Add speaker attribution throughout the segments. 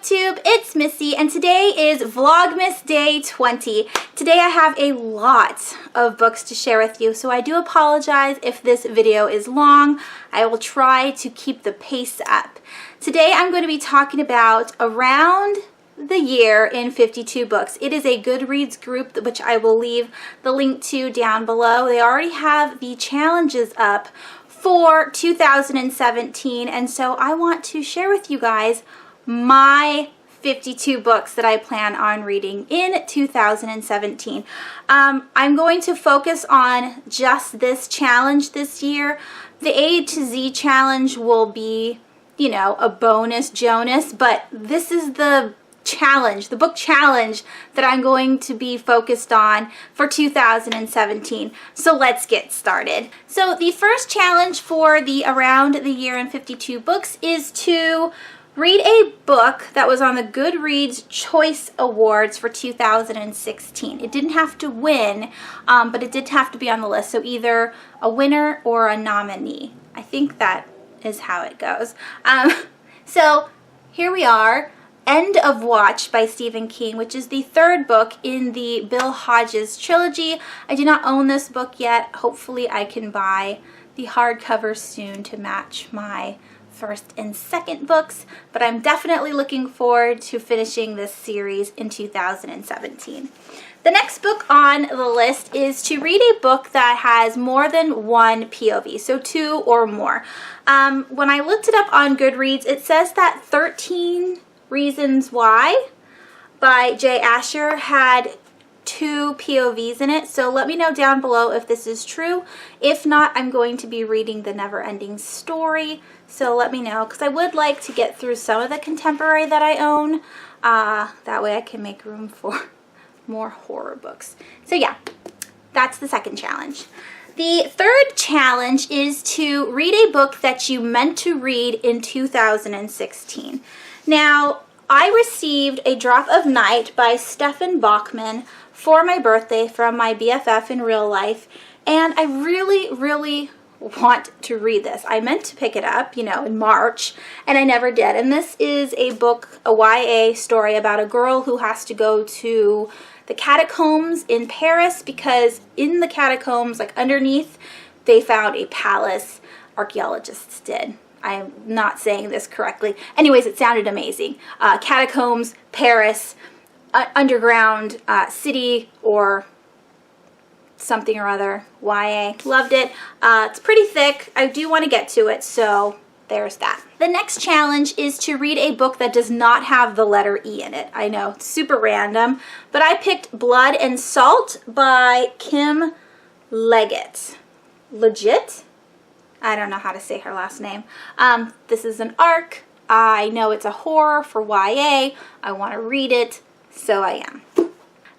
Speaker 1: BookTube, it's Missy, and today is Vlogmas Day 20. Today I have a lot of books to share with you, so I do apologize if this video is long. I will try to keep the pace up. Today I'm going to be talking about Around the Year in 52 Books. It is a Goodreads group which I will leave the link to down below. They already have the challenges up for 2017, and so I want to share with you guys my 52 books that I plan on reading in 2017. I'm going to focus on just this challenge this year. The A to Z challenge will be, you know, a bonus Jonas, but this is the challenge, the book challenge that I'm going to be focused on for 2017. So let's get started. So the first challenge for the Around the Year in 52 Books is to read a book that was on the Goodreads Choice Awards for 2016. It didn't have to win, but it did have to be on the list. So either a winner or a nominee. I think that is how it goes. So here we are. End of Watch by Stephen King, which is the third book in the Bill Hodges trilogy. I do not own this book yet. Hopefully I can buy the hardcover soon to match my first and second books, but I'm definitely looking forward to finishing this series in 2017. The next book on the list is to read a book that has more than one POV, so 2 or more. When I looked it up on Goodreads, it says that 13 Reasons Why by Jay Asher had 2 POVs in it, so let me know down below if this is true. If not, I'm going to be reading The Never-Ending Story, so let me know, because I would like to get through some of the contemporary that I own. That way I can make room for more horror books. So yeah, that's the second challenge. The third challenge is to read a book that you meant to read in 2016. Now, I received A Drop of Night by Stefan Bachman for my birthday from my BFF in real life, and I really want to read this. I meant to pick it up, you know, in March, and I never did. And this is a book, a YA story about a girl who has to go to the catacombs in Paris because in the catacombs, like underneath, they found a palace. Archaeologists did. I'm not saying this correctly. Anyways, it sounded amazing. Catacombs, Paris, underground city, or something or other. YA. Loved it. It's pretty thick. I do want to get to it, so there's that. The next challenge is to read a book that does not have the letter E in it. I know, it's super random, but I picked Blood and Salt by Kim Leggett. Legit? I don't know how to say her last name. This is an ARC. I know it's a horror for YA. I want to read it, so I am.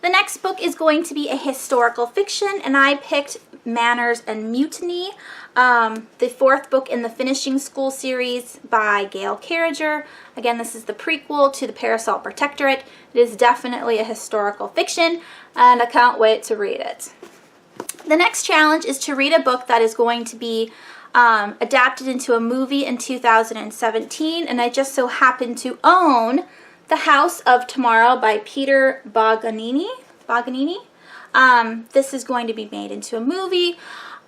Speaker 1: The next book is going to be a historical fiction, and I picked Manners and Mutiny, the fourth book in the Finishing School series by Gail Carriger. Again, this is the prequel to the Parasol Protectorate. It is definitely a historical fiction, and I can't wait to read it. The next challenge is to read a book that is going to be adapted into a movie in 2017, and I just so happen to own The House of Tomorrow by Peter Bogdanini. This is going to be made into a movie.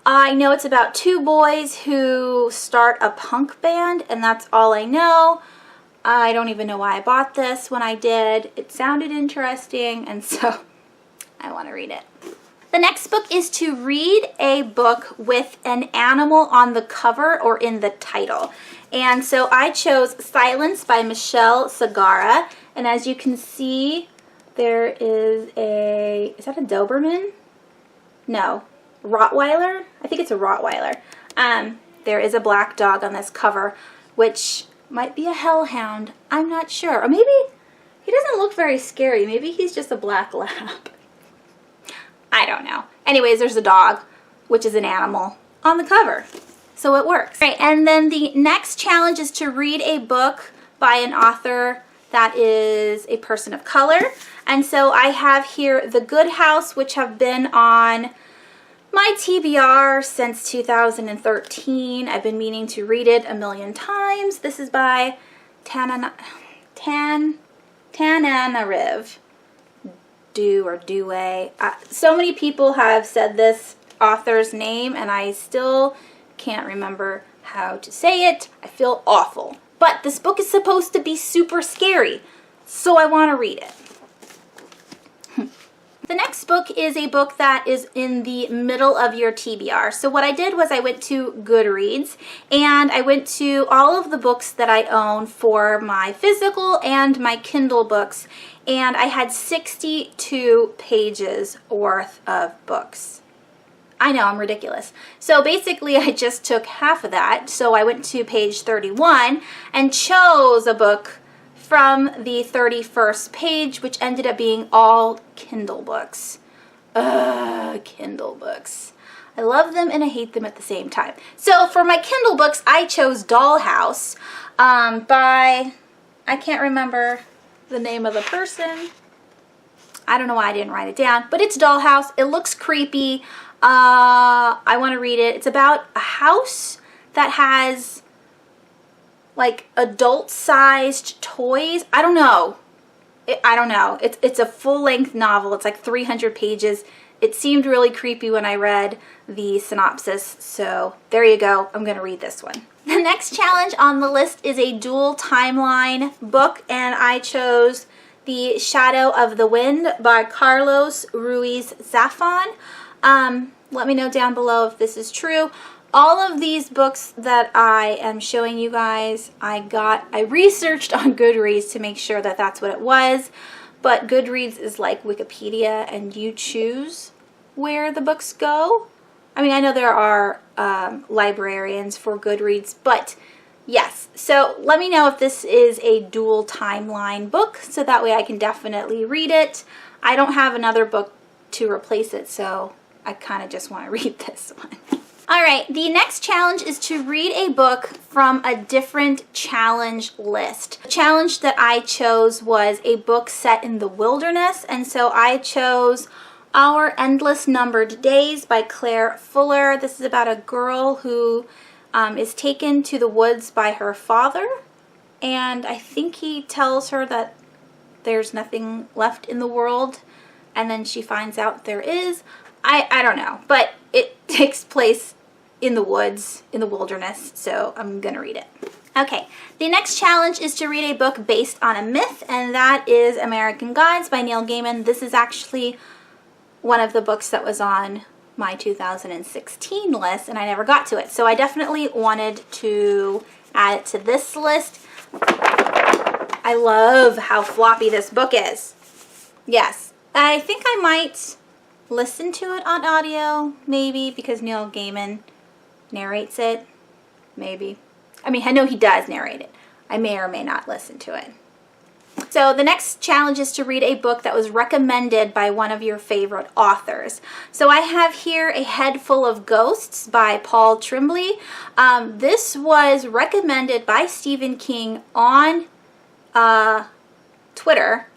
Speaker 1: I know it's about 2 boys who start a punk band, and that's all I know. I don't even know why I bought this when I did. It sounded interesting, and so I want to read it. The next book is to read a book with an animal on the cover or in the title. And so I chose Silence by Michelle Sagara. And as you can see, there is is that a Doberman? No, Rottweiler? I think it's a Rottweiler. There is a black dog on this cover, which might be a hellhound. I'm not sure. Or maybe he doesn't look very scary. Maybe he's just a black lab. I don't know. Anyways, there's a dog, which is an animal, on the cover. So it works. All right, and then the next challenge is to read a book by an author that is a person of color. And so I have here The Good House, which have been on my TBR since 2013. I've been meaning to read it a million times. This is by Tan Tananarive. Due. So many people have said this author's name, and I still can't remember how to say it. I feel awful. But this book is supposed to be super scary, so I want to read it. The next book is a book that is in the middle of your TBR. So what I did was I went to Goodreads and I went to all of the books that I own for my physical and my Kindle books, and I had 62 pages worth of books. I know, I'm ridiculous. So basically I just took half of that. So I went to page 31 and chose a book from the 31st page, which ended up being all Kindle books. Kindle books. I love them and I hate them at the same time. So for my Kindle books, I chose Dollhouse by, I can't remember the name of the person. I don't know why I didn't write it down, but it's Dollhouse. It looks creepy. I want to read it. It's about a house that has like adult-sized toys. I don't know. It's a full-length novel. It's like 300 pages. It seemed really creepy when I read the synopsis. So there you go. I'm going to read this one. The next challenge on the list is a dual timeline book, and I chose The Shadow of the Wind by Carlos Ruiz Zafón. Let me know down below if this is true. All of these books that I am showing you guys, I researched on Goodreads to make sure that that's what it was, but Goodreads is like Wikipedia and you choose where the books go. I mean, I know there are librarians for Goodreads, but yes. So let me know if this is a dual timeline book, so that way I can definitely read it. I don't have another book to replace it, so I kind of just want to read this one. Alright, the next challenge is to read a book from a different challenge list. The challenge that I chose was a book set in the wilderness, and so I chose Our Endless Numbered Days by Claire Fuller. This is about a girl who is taken to the woods by her father, and I think he tells her that there's nothing left in the world, and then she finds out there is. I don't know, but it takes place in the woods, in the wilderness, so I'm gonna read it. Okay, the next challenge is to read a book based on a myth, and that is American Gods by Neil Gaiman. This is actually one of the books that was on my 2016 list, and I never got to it, so I definitely wanted to add it to this list. I love how floppy this book is. Yes, I think I might listen to it on audio, maybe, because Neil Gaiman narrates it. Maybe. I mean, I know he does narrate it. I may or may not listen to it. So the next challenge is to read a book that was recommended by one of your favorite authors. So I have here A Head Full of Ghosts by Paul Tremblay. This was recommended by Stephen King on Twitter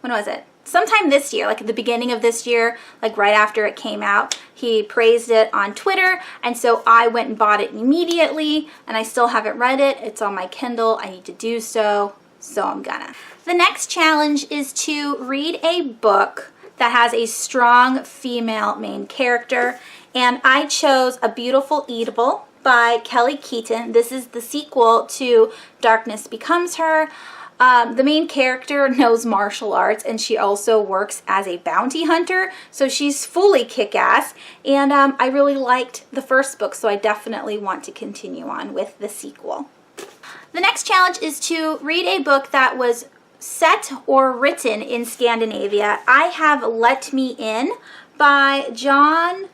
Speaker 1: when was it? Sometime this year, like at the beginning of this year, like right after it came out. He praised it on Twitter, and so I went and bought it immediately, and I still haven't read it. It's on my Kindle. I need to do so I'm gonna. The next challenge is to read a book that has a strong female main character, and I chose A Beautiful Eatable by Kelly Keaton. This is the sequel to Darkness Becomes Her. The main character knows martial arts, and she also works as a bounty hunter, so she's fully kick-ass, and I really liked the first book, so I definitely want to continue on with the sequel. The next challenge is to read a book that was set or written in Scandinavia. I have Let Me In by John,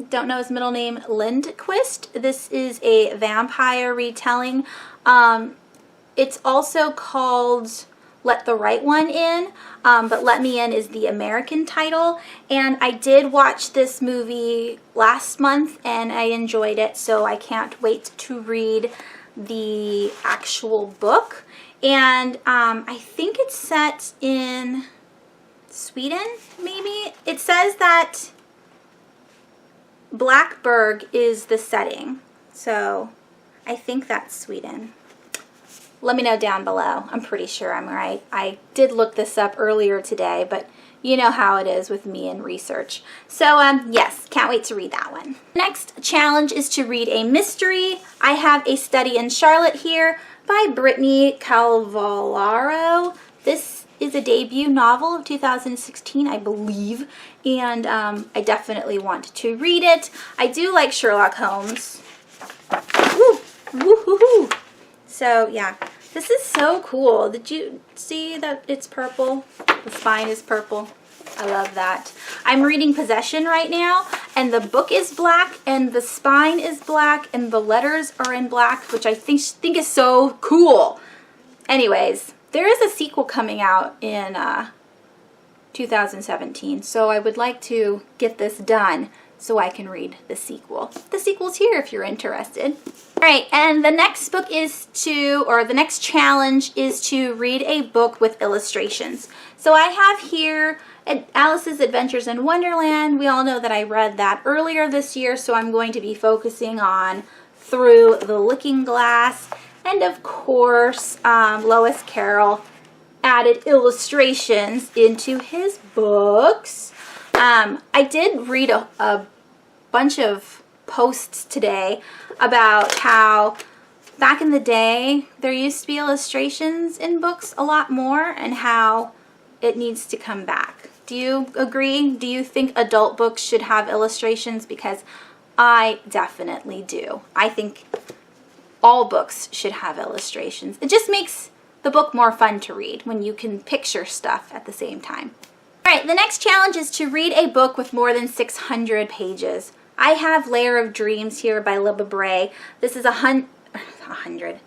Speaker 1: don't know his middle name, Lindquist. This is a vampire retelling. It's also called Let the Right One In, but Let Me In is the American title. And I did watch this movie last month and I enjoyed it, so I can't wait to read the actual book. And I think it's set in Sweden, maybe? It says that Blackberg is the setting, so I think that's Sweden. Let me know down below. I'm pretty sure I'm right. I did look this up earlier today, but you know how it is with me and research. So yes, can't wait to read that one. Next challenge is to read a mystery. I have A Study in Charlotte here by Brittany Calvalaro. This is a debut novel of 2016, I believe, and I definitely want to read it. I do like Sherlock Holmes. Woo! Woo-hoo-hoo! So yeah, this is so cool. Did you see that it's purple? The spine is purple. I love that. I'm reading Possession right now, and the book is black, and the spine is black, and the letters are in black, which I think is so cool. Anyways, there is a sequel coming out in 2017, so I would like to get this done so I can read the sequel. The sequel's here if you're interested. All right, and the next book is the next challenge is to read a book with illustrations. So I have here Alice's Adventures in Wonderland. We all know that I read that earlier this year, so I'm going to be focusing on Through the Looking Glass. And of course, Lewis Carroll added illustrations into his books. I did read a bunch of posts today about how back in the day there used to be illustrations in books a lot more, and how it needs to come back. Do you agree? Do you think adult books should have illustrations? Because I definitely do. I think all books should have illustrations. It just makes the book more fun to read when you can picture stuff at the same time. All right, the next challenge is to read a book with more than 600 pages. I have Layer of Dreams here by Libba Bray. This is 100.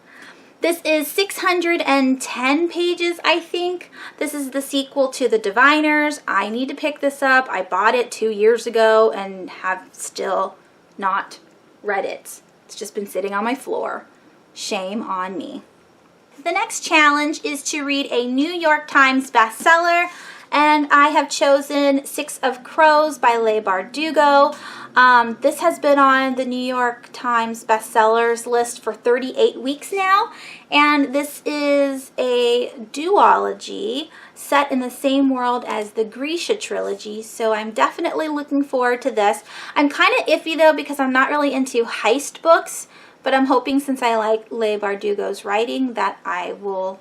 Speaker 1: This is 610 pages, I think. This is the sequel to The Diviners. I need to pick this up. I bought it 2 years ago and have still not read it. It's just been sitting on my floor. Shame on me. The next challenge is to read a New York Times bestseller, and I have chosen Six of Crows by Leigh Bardugo. This has been on the New York Times bestsellers list for 38 weeks now, and this is a duology set in the same world as the Grisha trilogy, so I'm definitely looking forward to this. I'm kind of iffy though because I'm not really into heist books, but I'm hoping, since I like Leigh Bardugo's writing, that I will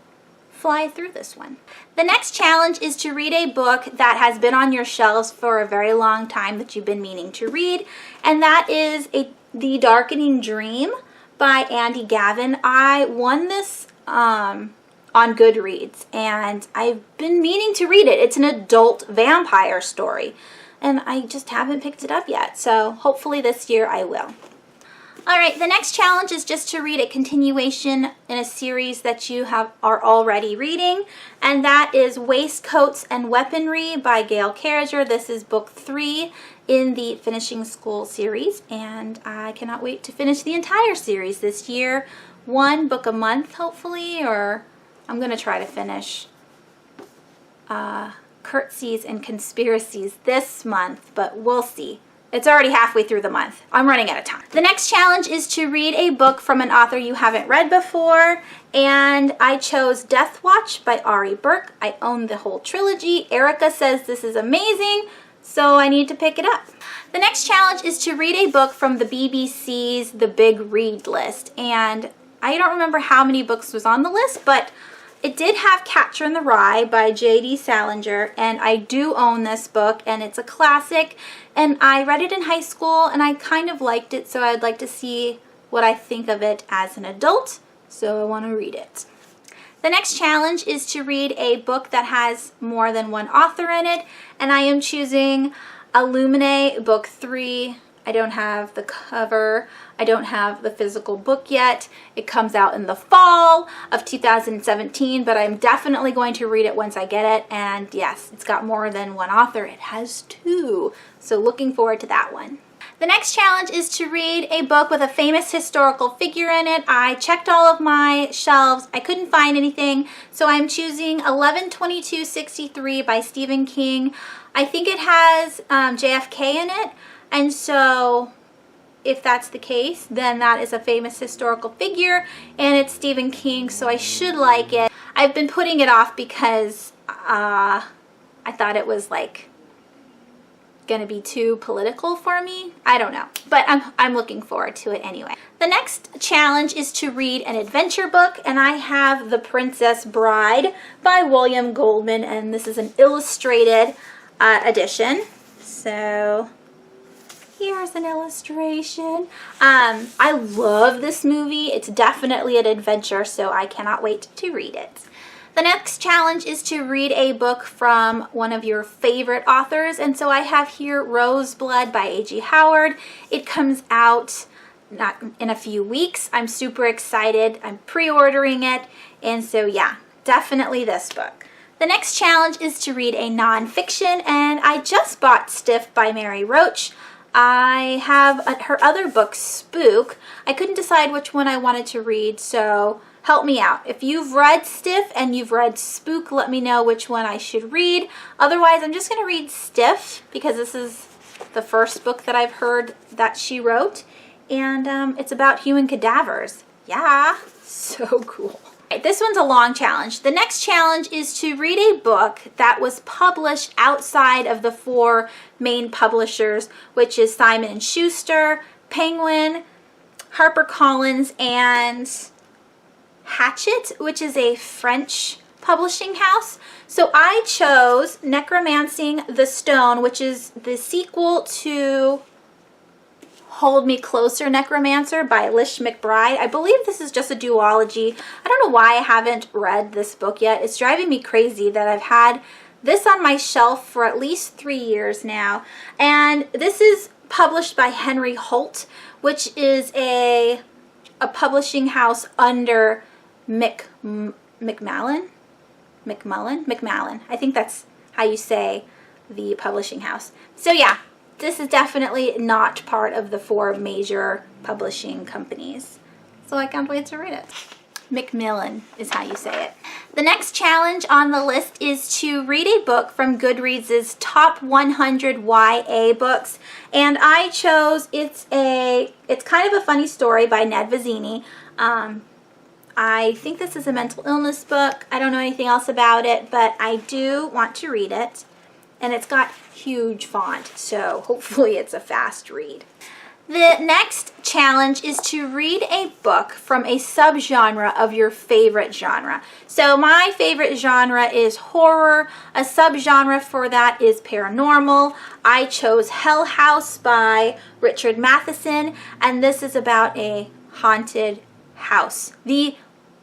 Speaker 1: fly through this one. The next challenge is to read a book that has been on your shelves for a very long time that you've been meaning to read, and that is The Darkening Dream by Andy Gavin. I won this on Goodreads, and I've been meaning to read it. It's an adult vampire story, and I just haven't picked it up yet, so hopefully this year I will. Alright, the next challenge is just to read a continuation in a series that you are already reading, and that is Waistcoats and Weaponry by Gail Carriger. This is book 3 in the Finishing School series, and I cannot wait to finish the entire series this year. 1 book a month, hopefully, or I'm going to try to finish Curtsies and Conspiracies this month, but we'll see. It's already halfway through the month. I'm running out of time. The next challenge is to read a book from an author you haven't read before, and I chose Death Watch by Ari Burke. I own the whole trilogy. Erica says this is amazing, so I need to pick it up. The next challenge is to read a book from the BBC's The Big Read list, and I don't remember how many books was on the list, but it did have Catcher in the Rye by J.D. Salinger, and I do own this book, and it's a classic, and I read it in high school, and I kind of liked it, so I'd like to see what I think of it as an adult, so I want to read it. The next challenge is to read a book that has more than one author in it, and I am choosing Illuminae book 3. I don't have the cover. I don't have the physical book yet. It comes out in the fall of 2017, but I'm definitely going to read it once I get it. And yes, it's got more than one author. It has 2. So looking forward to that one. The next challenge is to read a book with a famous historical figure in it. I checked all of my shelves. I couldn't find anything. So I'm choosing 11/22/63 by Stephen King. I think it has JFK in it. And so if that's the case, then that is a famous historical figure, and it's Stephen King, so I should like it. I've been putting it off because I thought it was like gonna be too political for me. I don't know, but I'm looking forward to it anyway. The next challenge is to read an adventure book, and I have The Princess Bride by William Goldman, and this is an illustrated edition. So here's an illustration. I love this movie. It's definitely an adventure, so I cannot wait to read it. The next challenge is to read a book from one of your favorite authors, and so I have here Roseblood by A.G. Howard. It comes out in a few weeks. I'm super excited. I'm pre-ordering it, and so yeah, definitely this book. The next challenge is to read a nonfiction, and I just bought Stiff by Mary Roach. I have her other book, Spook. I couldn't decide which one I wanted to read, so help me out. If you've read Stiff and you've read Spook, let me know which one I should read. Otherwise, I'm just going to read Stiff because this is the first book that I've heard that she wrote, and it's about human cadavers. Yeah, so cool. This one's a long challenge. The next challenge is to read a book that was published outside of the 4 main publishers, which is Simon & Schuster, Penguin, HarperCollins, and Hachette, which is a French publishing house. So I chose Necromancing the Stone, which is the sequel to Hold Me Closer, Necromancer by Lish McBride. I believe this is just a duology. I don't know why I haven't read this book yet. It's driving me crazy that I've had this on my shelf for at least 3 years now. And this is published by Henry Holt, which is a publishing house under Macmillan. I think that's how you say the publishing house. So yeah, this is definitely not part of the 4 major publishing companies. So I can't wait to read it. Macmillan is how you say it. The next challenge on the list is to read a book from Goodreads' top 100 YA books. And I chose, it's kind of a funny story by Ned Vizzini. I think this is a mental illness book. I don't know anything else about it, but I do want to read it. And it's got huge font, so hopefully it's a fast read. The next challenge is to read a book from a subgenre of your favorite genre. So my favorite genre is horror. A subgenre for that is paranormal. I chose Hell House by Richard Matheson, and this is about a haunted house. The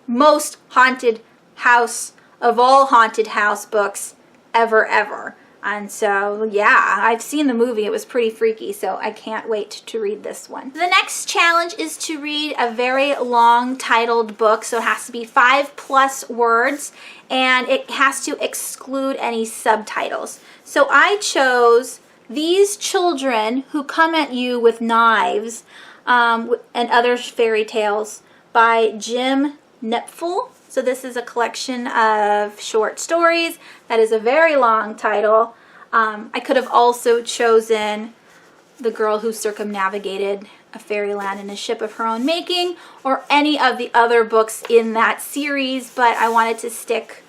Speaker 1: most haunted house of all haunted house books ever. And so, yeah, I've seen the movie. It was pretty freaky, so I can't wait to read this one. The next challenge is to read a very long titled book, so it has to be 5+ words, and it has to exclude any subtitles. So I chose These Children Who Come at You with Knives and Other Fairy Tales by Jim Knepfel. So this is a collection of short stories. That is a very long title. I could have also chosen The Girl Who Circumnavigated a Fairyland in a Ship of Her Own Making, or any of the other books in that series, but I wanted to stick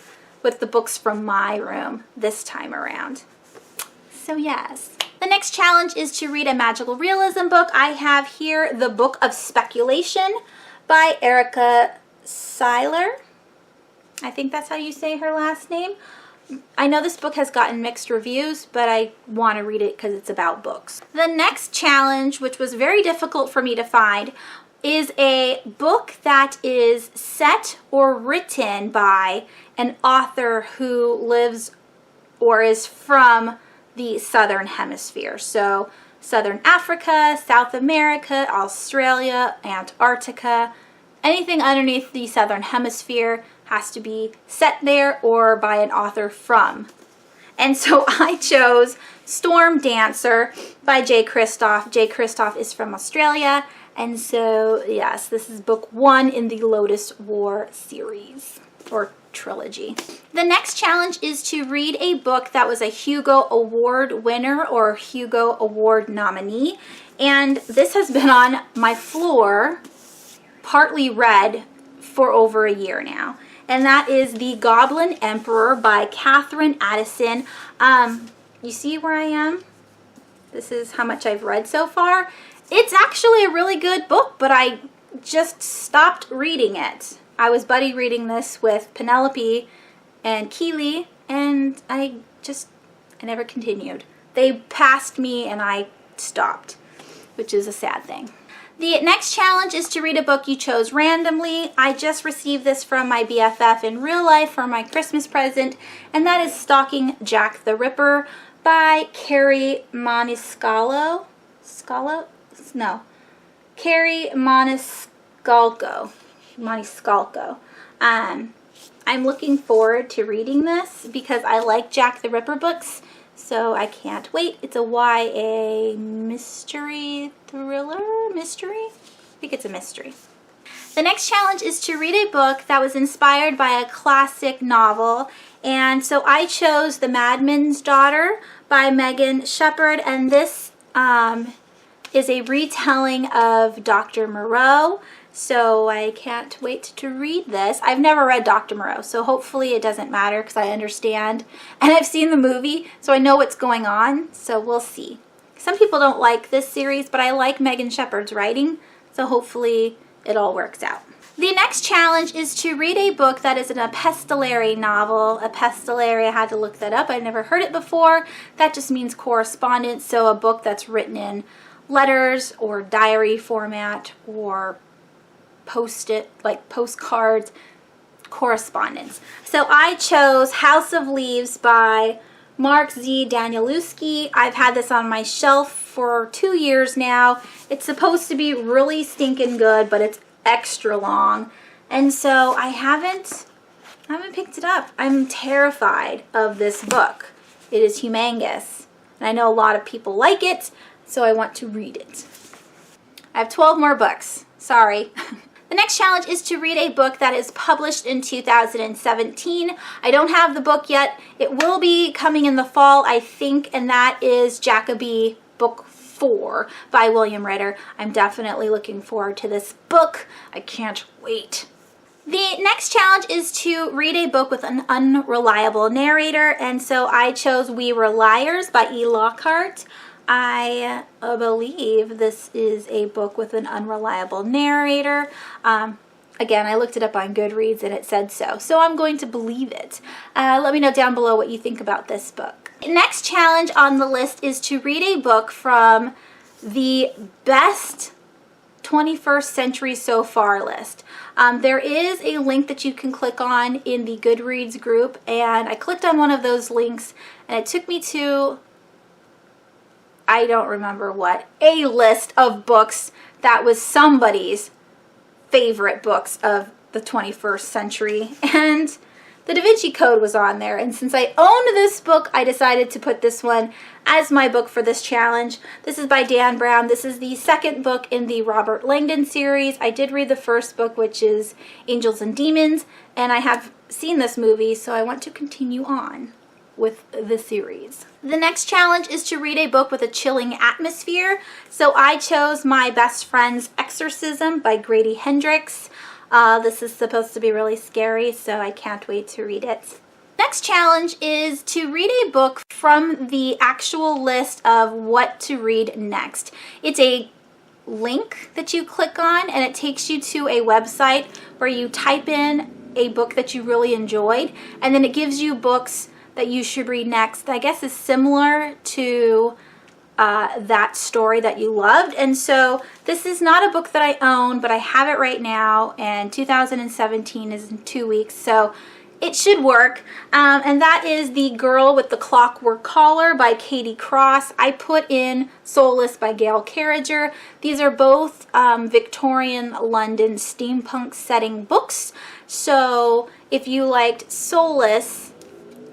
Speaker 1: with the books from my room this time around. So yes. The next challenge is to read a magical realism book. I have here The Book of Speculation by Erica Seiler. I think that's how you say her last name. I know this book has gotten mixed reviews, but I want to read it because it's about books. The next challenge, which was very difficult for me to find, is a book that is set or written by an author who lives or is from the Southern Hemisphere. So Southern Africa, South America, Australia, Antarctica, anything underneath the Southern Hemisphere has to be set there or by an author from. And so I chose Storm Dancer by Jay Kristoff. Jay Kristoff is from Australia, and so yes, this is book 1 in the Lotus War series or trilogy. The next challenge is to read a book that was a Hugo Award winner or Hugo Award nominee. And this has been on my floor, partly read, for over a year now. And that is The Goblin Emperor by Catherine Addison. You see where I am? This is how much I've read so far. It's actually a really good book, but I just stopped reading it. I was buddy reading this with Penelope and Keely, and I never continued. They passed me and I stopped, which is a sad thing. The next challenge is to read a book you chose randomly. I just received this from my BFF in real life for my Christmas present, and that is Stalking Jack the Ripper by Carrie Maniscalco. Carrie Maniscalco. I'm looking forward to reading this because I like Jack the Ripper books, so I can't wait. It's a YA mystery thriller? Mystery? I think it's a mystery. The next challenge is to read a book that was inspired by a classic novel, and so I chose The Madman's Daughter by Megan Shepherd, and this is a retelling of Dr. Moreau. So I can't wait to read this. I've never read Dr. Moreau, so hopefully it doesn't matter because I understand. And I've seen the movie, so I know what's going on, so we'll see. Some people don't like this series, but I like Megan Shepherd's writing, so hopefully it all works out. The next challenge is to read a book that is an epistolary novel. Epistolary, I had to look that up. I've never heard it before. That just means correspondence, so a book that's written in letters or diary format or post-it, like postcards, correspondence. So I chose House of Leaves by Mark Z. Danielewski. I've had this on my shelf for 2 years now. It's supposed to be really stinking good, but it's extra long. And so I haven't picked it up. I'm terrified of this book. It is humongous. And I know a lot of people like it, so I want to read it. I have 12 more books. Sorry. The next challenge is to read a book that is published in 2017. I don't have the book yet. It will be coming in the fall, I think, and that is Jacoby Book 4 by William Ritter. I'm definitely looking forward to this book. I can't wait. The next challenge is to read a book with an unreliable narrator, and so I chose We Were Liars by E. Lockhart. I believe this is a book with an unreliable narrator. Again, I looked it up on Goodreads and it said so I'm going to believe it. Let me know down below what you think about this book. Next challenge on the list is to read a book from the best 21st century so far list. There is a link that you can click on in the Goodreads group, and I clicked on one of those links and it took me to, I don't remember what, a list of books that was somebody's favorite books of the 21st century, and the Da Vinci Code was on there, and since I owned this book, I decided to put this one as my book for this challenge. This is by Dan Brown. This is the second book in the Robert Langdon series. I did read the first book, which is Angels and Demons, and I have seen this movie, so I want to continue on with the series. The next challenge is to read a book with a chilling atmosphere. So I chose My Best Friend's Exorcism by Grady Hendrix. This is supposed to be really scary, so I can't wait to read it. Next challenge is to read a book from the actual list of what to read next. It's a link that you click on and it takes you to a website where you type in a book that you really enjoyed, and then it gives you books that you should read next. I guess is similar to that story that you loved. And so this is not a book that I own, but I have it right now, and 2017 is in 2 weeks, so it should work. And that is The Girl with the Clockwork Collar by Katie Cross. I put in Soulless by Gail Carriger. These are both Victorian London steampunk setting books. So if you liked Soulless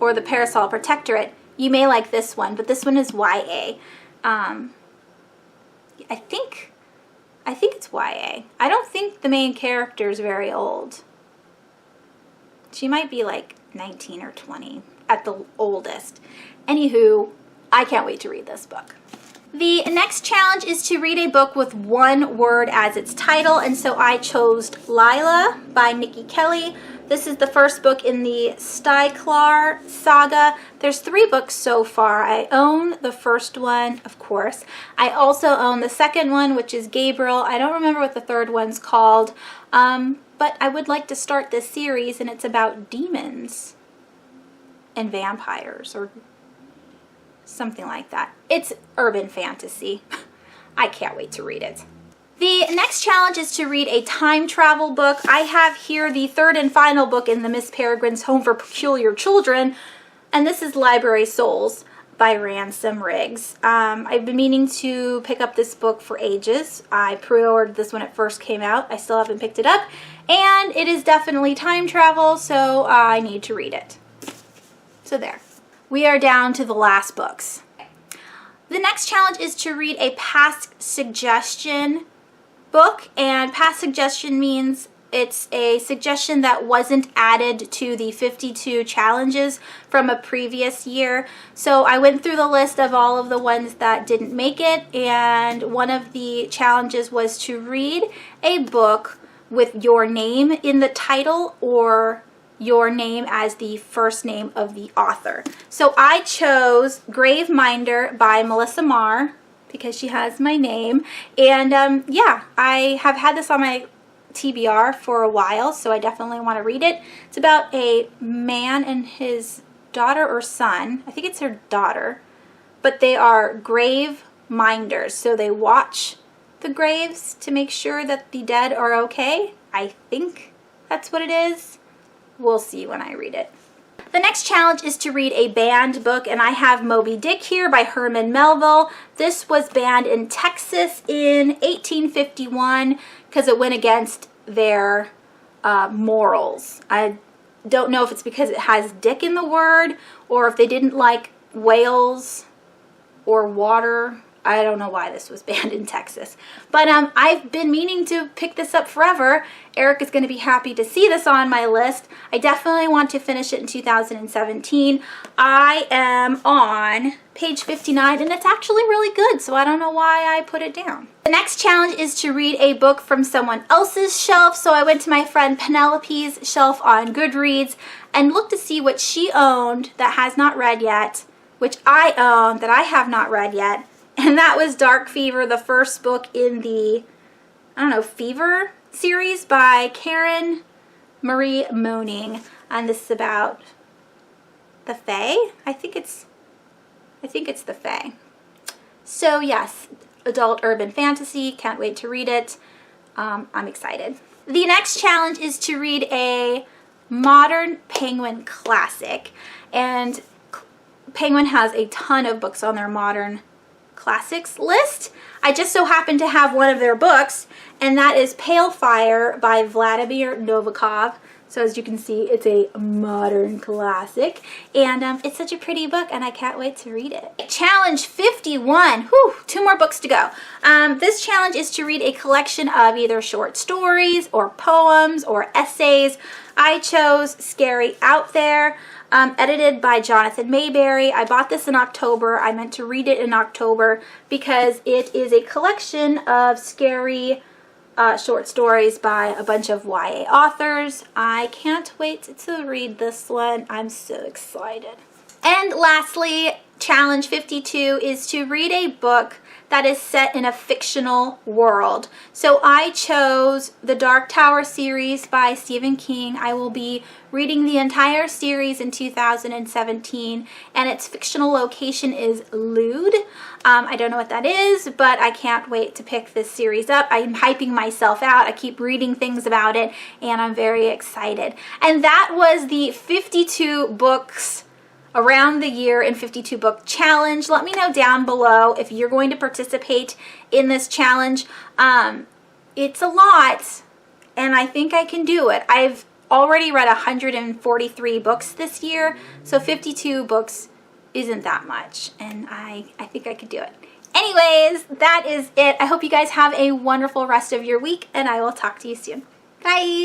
Speaker 1: or The Parasol Protectorate, you may like this one, but this one is YA. I think it's YA. I don't think the main character is very old. She might be like 19 or 20 at the oldest. Anywho, I can't wait to read this book. The next challenge is to read a book with one word as its title, and so I chose Lila by Nikki Kelly. This is the first book in the Styklar saga. There's 3 books so far. I own the first one, of course. I also own the second one, which is Gabriel. I don't remember what the third one's called, but I would like to start this series, and it's about demons and vampires, or something like that. It's urban fantasy. I can't wait to read it. The next challenge is to read a time travel book. I have here the third and final book in the Miss Peregrine's Home for Peculiar Children, and this is Library Souls by Ransom Riggs. I've been meaning to pick up this book for ages. I pre-ordered this when it first came out. I still haven't picked it up, and it is definitely time travel, so I need to read it. So there. We are down to the last books. The next challenge is to read a past suggestion book, and past suggestion means it's a suggestion that wasn't added to the 52 challenges from a previous year. So I went through the list of all of the ones that didn't make it, and one of the challenges was to read a book with your name in the title or your name as the first name of the author. So I chose Graveminder by Melissa Marr because she has my name, and yeah, I have had this on my TBR for a while, so I definitely want to read it. It's about a man and his daughter or son. I think it's her daughter, but they are grave minders, so they watch the graves to make sure that the dead are okay. I think that's what it is. We'll see when I read it. The next challenge is to read a banned book, and I have Moby Dick here by Herman Melville. This was banned in Texas in 1851 because it went against their morals. I don't know if it's because it has dick in the word or if they didn't like whales or water. I don't know why this was banned in Texas. But I've been meaning to pick this up forever. Eric is going to be happy to see this on my list. I definitely want to finish it in 2017. I am on page 59, and it's actually really good, so I don't know why I put it down. The next challenge is to read a book from someone else's shelf. So I went to my friend Penelope's shelf on Goodreads and looked to see what she owned that has not read yet, which I own that I have not read yet. And that was Dark Fever, the first book in the, I don't know, Fever series by Karen Marie Moaning. And this is about the Fae. I think it's the Fae. So yes, adult urban fantasy. Can't wait to read it. I'm excited. The next challenge is to read a modern Penguin classic. And Penguin has a ton of books on their modern classics list. I just so happen to have one of their books, and that is Pale Fire by Vladimir Novikov. So as you can see, it's a modern classic, and it's such a pretty book, and I can't wait to read it. Challenge 51. Whew, 2 more books to go. This challenge is to read a collection of either short stories or poems or essays. I chose Scary Out There, edited by Jonathan Mayberry. I bought this in October. I meant to read it in October because it is a collection of scary short stories by a bunch of YA authors. I can't wait to read this one. I'm so excited. And lastly, challenge 52 is to read a book that is set in a fictional world. So I chose the Dark Tower series by Stephen King. I will be reading the entire series in 2017, and its fictional location is Lude. I don't know what that is, but I can't wait to pick this series up. I'm hyping myself out. I keep reading things about it, and I'm very excited. And that was the 52 books around the year in 52 book challenge. Let me know down below if you're going to participate in this challenge. It's a lot, and I think I can do it. I've already read 143 books this year, so 52 books isn't that much, and I think I could do it. Anyways, that is it. I hope you guys have a wonderful rest of your week, and I will talk to you soon. Bye!